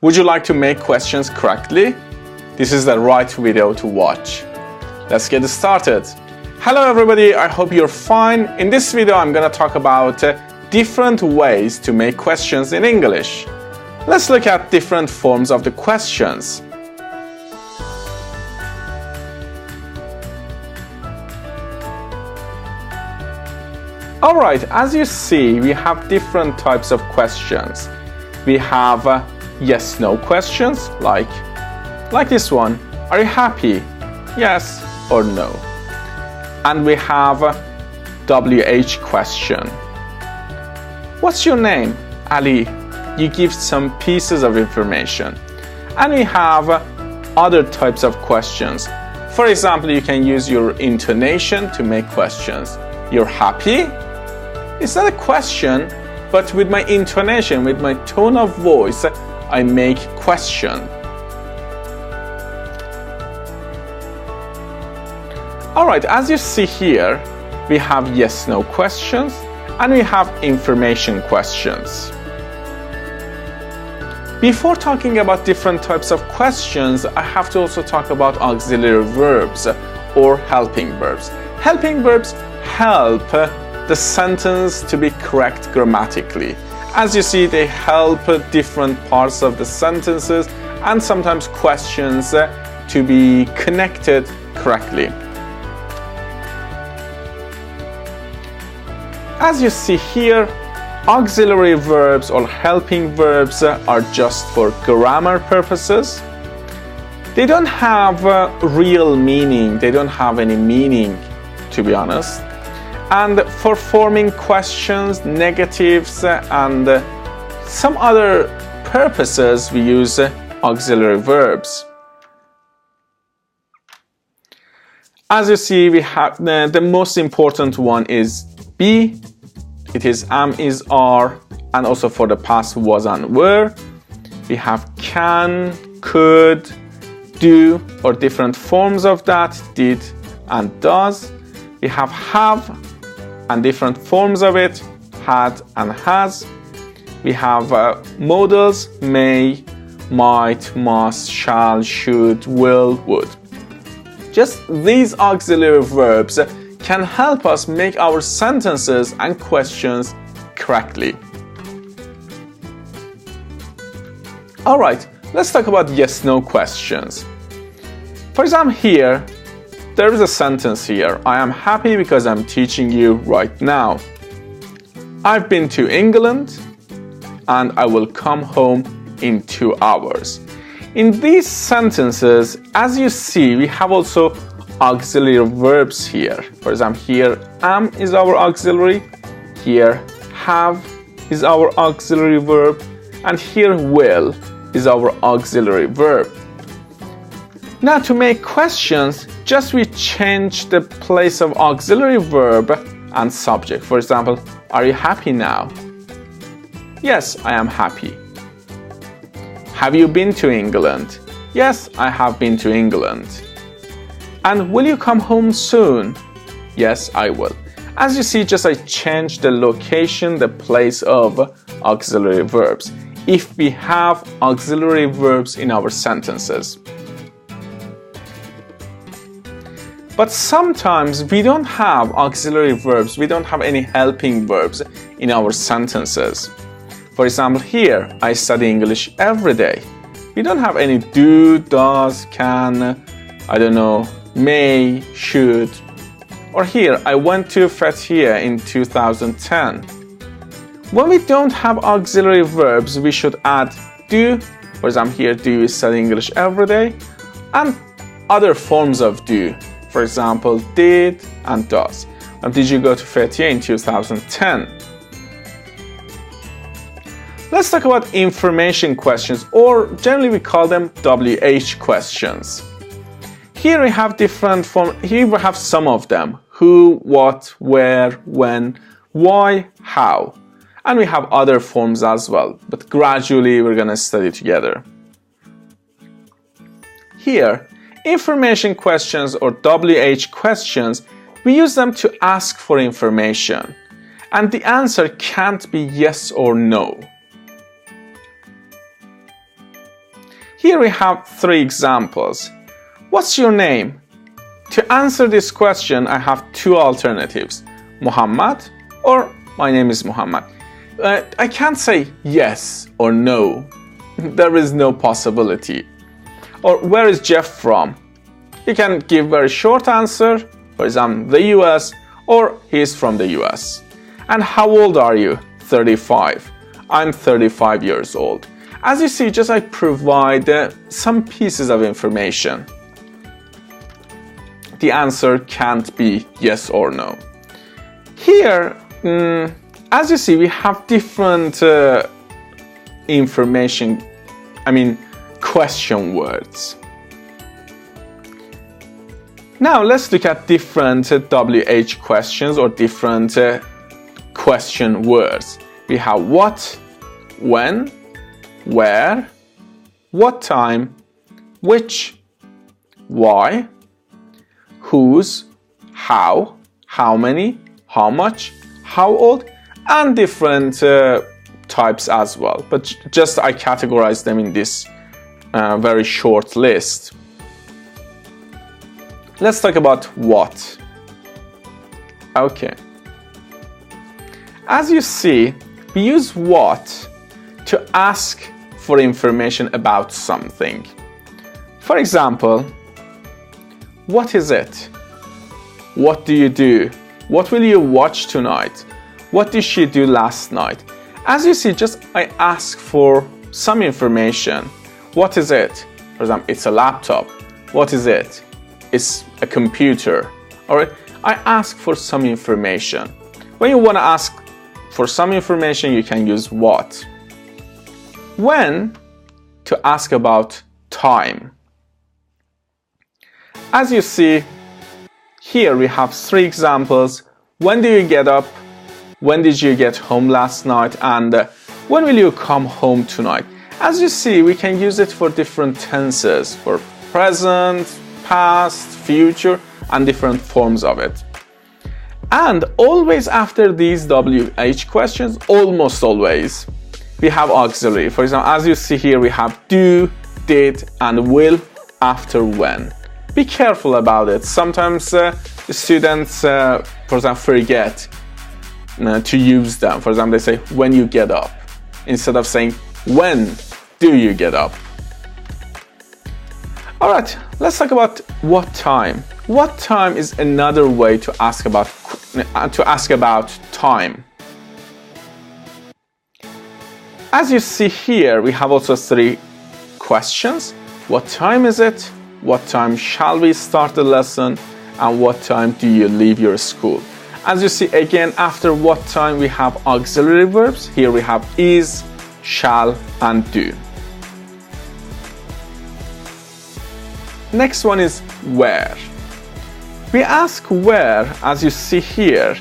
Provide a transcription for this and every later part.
Would you like to make questions correctly? This is the right video to watch. Let's get started. Hello everybody, I hope you're fine. In this video I'm going to talk about different ways to make questions in English. Let's look at different forms of the questions. Alright, as you see, we have different types of questions. We have yes-no questions, like this one. Are you happy? Yes or no. And we have a WH question. What's your name? Ali. You give some pieces of information. And we have other types of questions. For example, you can use your intonation to make questions. You're happy? It's not a question, but with my intonation, with my tone of voice, I make question. Alright, as you see here, we have yes-no questions and we have information questions. Before talking about different types of questions, I have to also talk about auxiliary verbs or helping verbs. Helping verbs help the sentence to be correct grammatically. As you see, they help different parts of the sentences and sometimes questions to be connected correctly. As you see here, auxiliary verbs or helping verbs are just for grammar purposes. They don't have real meaning. They don't have any meaning, to be honest. And for forming questions, negatives, and some other purposes, we use auxiliary verbs. As you see, we have the most important one is be. It is am, is, are, and also for the past was and were. We have can, could, do, or different forms of that, did and does. We have and different forms of it, had and has. We have modals, may, might, must, shall, should, will, would. Just these auxiliary verbs can help us make our sentences and questions correctly. Alright, let's talk about yes-no questions. For example, here, there is a sentence here. I am happy because I'm teaching you right now. I've been to England and I will come home in 2 hours. In these sentences, as you see, we have also auxiliary verbs here. For example, here am is our auxiliary, here have is our auxiliary verb, and here will is our auxiliary verb. Now to make questions, just we change the place of auxiliary verb and subject. For example, are you happy now? Yes, I am happy. Have you been to England? Yes, I have been to England. And will you come home soon? Yes, I will. As you see, just I change the location, the place of auxiliary verbs, if we have auxiliary verbs in our sentences. But sometimes we don't have auxiliary verbs, we don't have any helping verbs in our sentences. For example, here, I study English every day. We don't have any do, does, can, I don't know, may, should. Or here, I went to Fethiye in 2010. When we don't have auxiliary verbs, we should add do. For example, here, do you study English every day? And other forms of do. For example, did and does. Did you go to Fethiye in 2010? Let's talk about information questions, or generally we call them WH questions. Here we have different forms. Here we have some of them. Who, what, where, when, why, how. And we have other forms as well, but gradually we're going to study together. Here, information questions or WH questions, we use them to ask for information. And the answer can't be yes or no. Here we have 3 examples. What's your name? To answer this question, I have 2 alternatives. Muhammad or my name is Muhammad. I can't say yes or no. There is no possibility. Or where is Jeff from? You can give very short answer, for example, the US, or he is from the US. And how old are you? 35. I'm 35 years old. As you see, just I provide some pieces of information. The answer can't be yes or no. Here, as you see, we have different question words. Now let's look at different WH questions or different question words. We have what, when, where, what time, which, why, whose, how many, how much, how old, and different types as well. But just I categorize them in this very short list. Let's talk about what. Okay. As you see, we use what to ask for information about something. For example, what is it? What do you do? What will you watch tonight? What did she do last night? As you see, just I ask for some information. What is it? For example, it's a laptop. What is it? It's a computer. Alright, I ask for some information. When you want to ask for some information, you can use what. When, to ask about time. As you see, here we have 3 examples. When do you get up? When did you get home last night? And when will you come home tonight? As you see, we can use it for different tenses, for present, past, future, and different forms of it. And always after these WH questions, almost always, we have auxiliary. For example, as you see here, we have do, did, and will after when. Be careful about it. Sometimes the students, for example, forget to use them. For example, they say when you get up instead of saying when do you get up. All right, let's talk about what time. What time is another way to ask about time. As you see here, we have also 3 questions. What time is it? What time shall we start the lesson? And what time do you leave your school? As you see, again, after what time we have auxiliary verbs. Here we have is, shall, and do. Next one is where. We ask where, as you see here.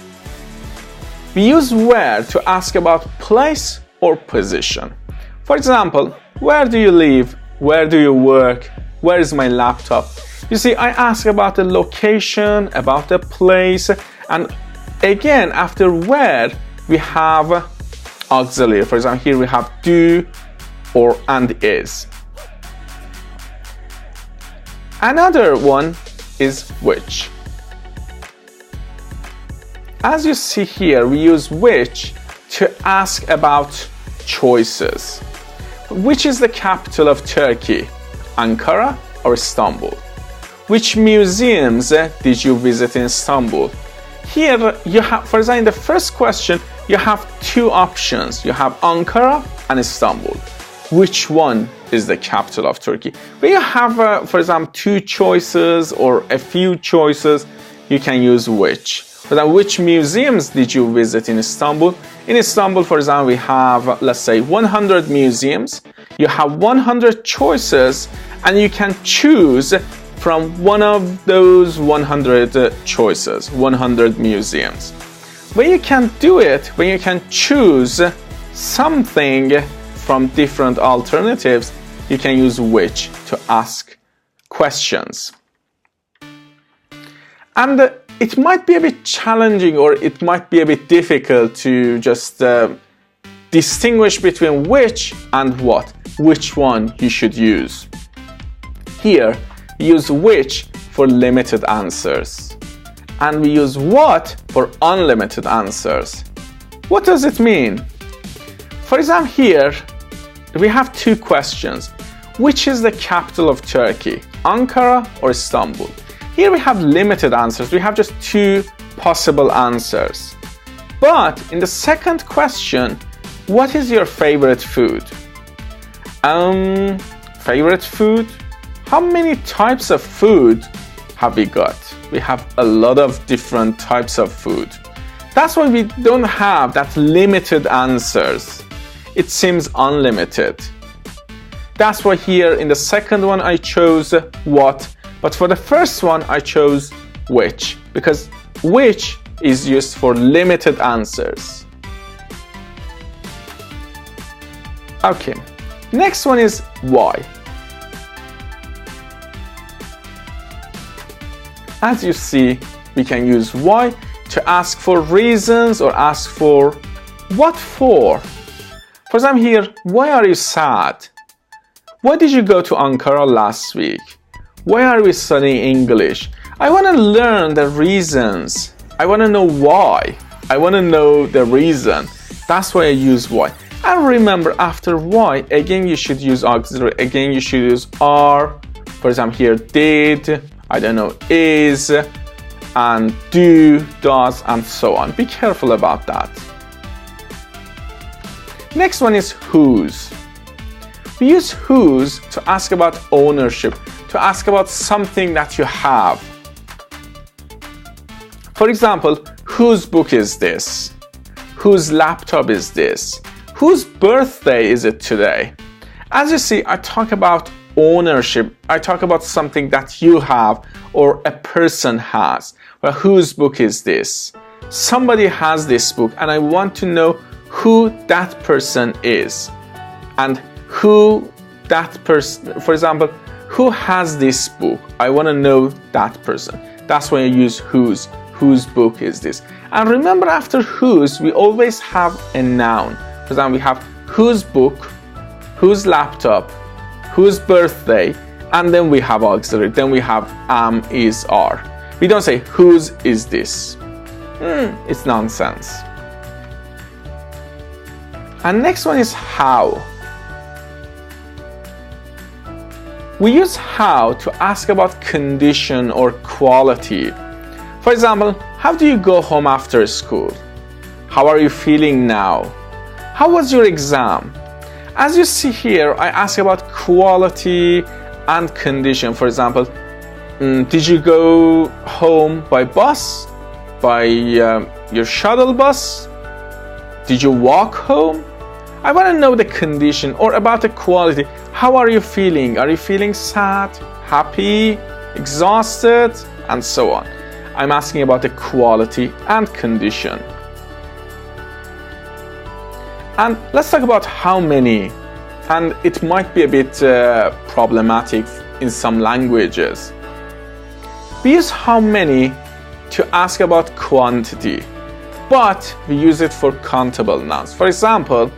We use where to ask about place or position. For example, where do you live? Where do you work? Where is my laptop? You see, I ask about the location, about the place, and again, after where, we have auxiliary. For example, here we have do or and is. Another one is which. As you see here, we use which to ask about choices. Which is the capital of Turkey? Ankara or Istanbul? Which museums did you visit in Istanbul? Here you have, for example, in the first question, you have 2 options. You have Ankara and Istanbul. Which one is the capital of Turkey? When you have, for example, 2 choices or a few choices, you can use which. For example, which museums did you visit in Istanbul? In Istanbul, for example, we have, let's say, 100 museums. You have 100 choices, and you can choose from one of those 100 choices, 100 museums. When you can do it, when you can choose something from different alternatives, you can use which to ask questions. And it might be a bit challenging, or it might be a bit difficult to just distinguish between which and what. which one you should use. Here, we use which for limited answers, and we use what for unlimited answers. What does it mean? For example, here, we have two questions. Which is the capital of Turkey, Ankara or Istanbul? Here we have limited answers. We have just two possible answers. But in the second question, what is your favorite food? Favorite food? How many types of food have we got? We have a lot of different types of food. That's why we don't have that limited answers. It seems unlimited. That's why here in the second one I chose what, but for the first one I chose which, because which is used for limited answers. Okay, next one is why. As you see, we can use why to ask for reasons or ask for what for. For example here, why are you sad? Why did you go to Ankara last week? Why are we studying English? I want to learn the reasons. I want to know why. I want to know the reason. That's why I use why. And remember, after why, again you should use auxiliary. Again you should use are. For example here, did, I don't know, is, and do, does, and so on. Be careful about that. Next one is whose. We use whose to ask about ownership, to ask about something that you have. For example, whose book is this? Whose laptop is this? Whose birthday is it today? As you see, I talk about ownership. I talk about something that you have or a person has. Well, whose book is this? Somebody has this book and I want to know who that person is. And who that person, for example, who has this book? I want to know that person. That's when I use whose. Whose book is this? And remember, after whose, we always have a noun. For example, we have whose book, whose laptop, whose birthday, and then we have auxiliary. Then we have am, is, are. We don't say whose is this. It's nonsense. And next one is how. We use how to ask about condition or quality. For example, how do you go home after school? How are you feeling now? How was your exam? As you see here, I ask about quality and condition. For example, did you go home by bus? By your shuttle bus? Did you walk home? I want to know the condition or about the quality. How are you feeling? Are you feeling sad, happy, exhausted, and so on? I'm asking about the quality and condition. And let's talk about how many. And it might be a bit problematic in some languages. We use how many to ask about quantity, but we use it for countable nouns. For example,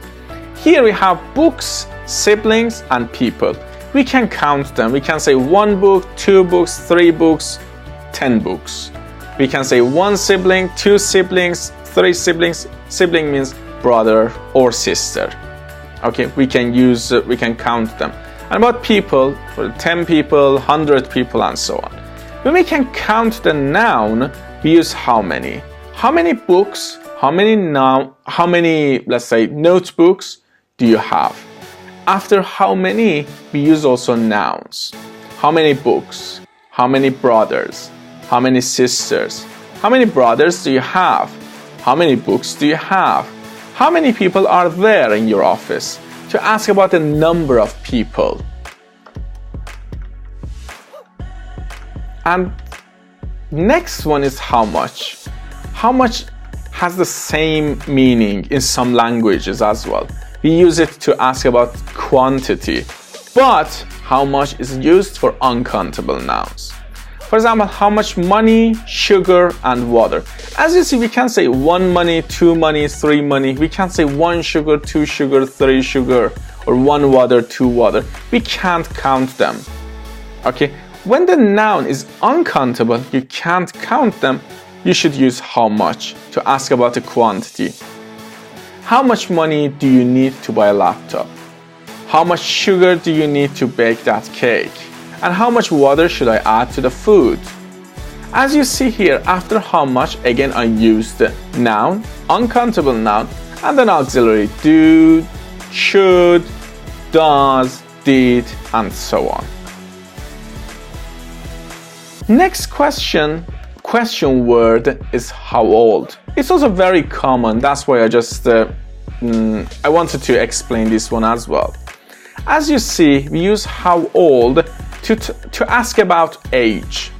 here we have books, siblings, and people. We can count them. We can say 1 book, 2 books, 3 books, 10 books. We can say 1 sibling, 2 siblings, 3 siblings. Sibling means brother or sister. Okay, we can count them. And about people, for 10 people, 100 people, and so on. When we can count the noun, we use how many. How many books, how many, let's say, notebooks do you have? After how many, we use also nouns. How many books? How many brothers? How many sisters? How many brothers do you have? How many books do you have? How many people are there in your office? To ask about the number of people. And next one is how much. How much has the same meaning in some languages as well. We use it to ask about quantity, but how much is used for uncountable nouns. For example, how much money, sugar, and water. As you see, we can say 1 money, 2 money, 3 money. We can say 1 sugar, 2 sugar, 3 sugar, or 1 water, 2 water. We can't count them. Okay, when the noun is uncountable, you can't count them, you should use how much to ask about the quantity. How much money do you need to buy a laptop? How much sugar do you need to bake that cake? And how much water should I add to the food? As you see here, after how much, again I use the noun, uncountable noun, and then auxiliary do, should, does, did, and so on. Next question word is how old. It's also very common, that's why I wanted to explain this one as well. As you see, we use how old to ask about age.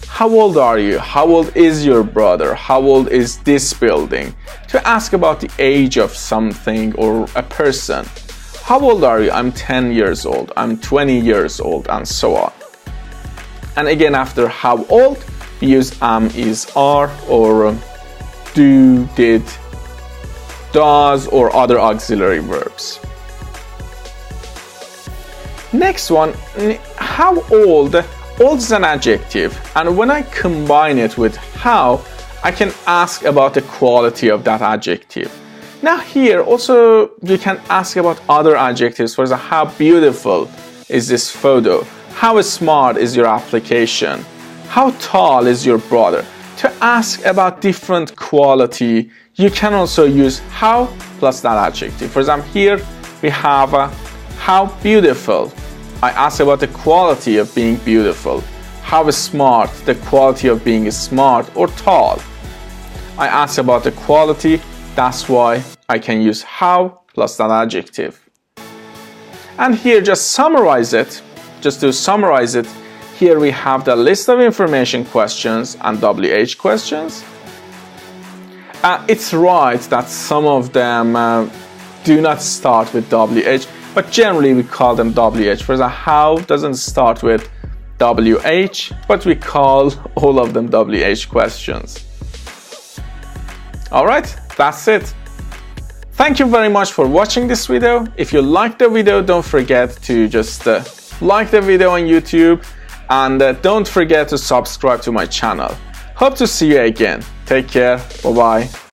How old are you? How old is your brother? How old is this building? To ask about the age of something or a person. How old are you? I'm 10 years old. I'm 20 years old, and so on. And again, after how old, we use am, is, are, or do, did, does, or other auxiliary verbs. Next one, how old. Old is an adjective, and when I combine it with how, I can ask about the quality of that adjective. Now here also you can ask about other adjectives. For example, how beautiful is this photo? How smart is your application? How tall is your brother? To ask about different quality, you can also use how plus that adjective. For example, here we have how beautiful. I ask about the quality of being beautiful. How smart, the quality of being smart or tall. I ask about the quality, that's why I can use how plus that adjective. And here, just to summarize it, here we have the list of information questions and WH questions. It's right that some of them do not start with WH, but generally we call them WH. For example, how doesn't start with WH, but we call all of them WH questions. Alright, that's it. Thank you very much for watching this video. If you liked the video, don't forget to just like the video on YouTube, and don't forget to subscribe to my channel. Hope to see you again. Take care. Bye-bye.